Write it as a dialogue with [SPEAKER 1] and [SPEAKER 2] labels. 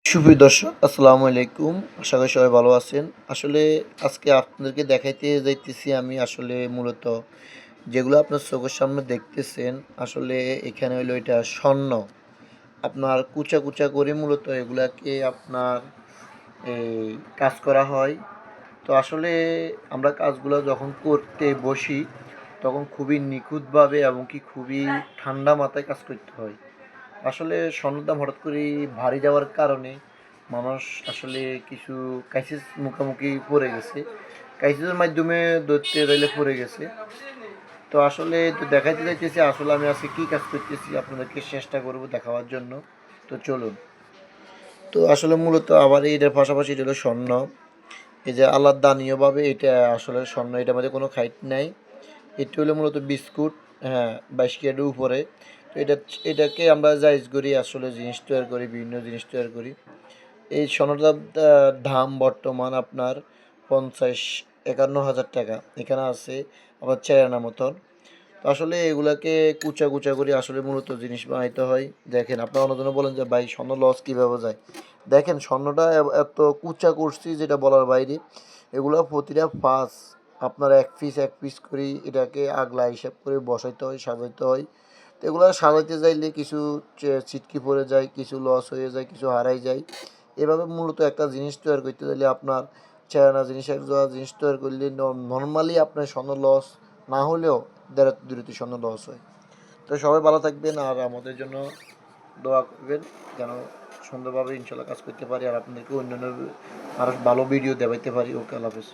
[SPEAKER 1] সুপ্রিয় দর্শক, আসসালামু আলাইকুম। আশা করি সবাই ভালো আছেন। আসলে আজকে আপনাদেরকে দেখাইতে যাইতেছি আমি আসলে মূলত যেগুলো আপনার চোখের সামনে দেখতেছেন, আসলে এখানে হইলো এটা স্বর্ণ। আপনার কুচা, কুচা করে মূলত এগুলাকে আপনার এই কাজ করা হয়। তো আসলে আমরা কাজগুলো যখন করতে বসি, তখন খুবই নিখুঁতভাবে এবং কি খুবই ঠান্ডা মাথায় কাজ করতে হয়। আসলে স্বর্ণের দাম হঠাৎ করেই ভারী যাওয়ার কারণে মানুষ আসলে কিছু ক্রাইসিস মুখোমুখি পড়ে গেছে। ক্রাইসিসের মাধ্যমে ধরতে গেলে পড়ে গেছে। তো আসলে তো দেখাইতে চাইতেছি আসলে আমি আজকে কী কাজ করতেছি আপনাদেরকে চেষ্টা করব দেখাবার জন্য। তো চলুন। তো আসলে মূলত আবার এটার পাশাপাশি এটা হলো স্বর্ণ। এই যে আলাদানীয়ভাবে এটা আসলে স্বর্ণ, এটার মধ্যে কোনো খাইট নাই। এটি হলো মূলত বিস্কুট, হ্যাঁ, 22 ক্যারেটের উপরে। তো এটাকে আমরা জাইজ করি, আসলে জিনিস তৈরি করি, বিভিন্ন জিনিস তৈরি করি। এই স্বর্ণটার দাম বর্তমান আপনার 50-51 হাজার টাকা এখানে আছে, আবার চেরানা মতন। তো আসলে এগুলাকে কুচা কুচা করে আসলে মূলত জিনিস বানাইতে হয়। দেখেন, আপনার অন্যজন বলেন যে ভাই স্বর্ণ লস কীভাবে যায়। দেখেন স্বর্ণটা এত কুচা করছি যেটা বলার বাইরে। এগুলো প্রতিটা পাস আপনার এক পিস এক পিস করে এটাকে আগলা হিসাব করে বসাইতে হয়, সাজাইতে হয়। তো এগুলো সাজাইতে যাইলে কিছু ছিটকি পড়ে যায়, কিছু লস হয়ে যায়, কিছু হারাই যায়। এভাবে মূলত একটা জিনিস তৈরি করতে গেলে আপনার চেনা জিনিস এক জিনিস তৈরি করলে নর্মালি আপনার স্বর্ণ লস না হলেও দুইটি স্বর্ণ লস হয়। তো সবাই ভালো থাকবেন আর আমাদের জন্য দোয়া করবেন যেন সুন্দরভাবে ইনশাল্লাহ কাজ করতে পারি আর আপনাদেরকে অন্যান্য আরও ভালো ভিডিও দেখাইতে পারি। ওকে, আল্লাহ হাফেজ।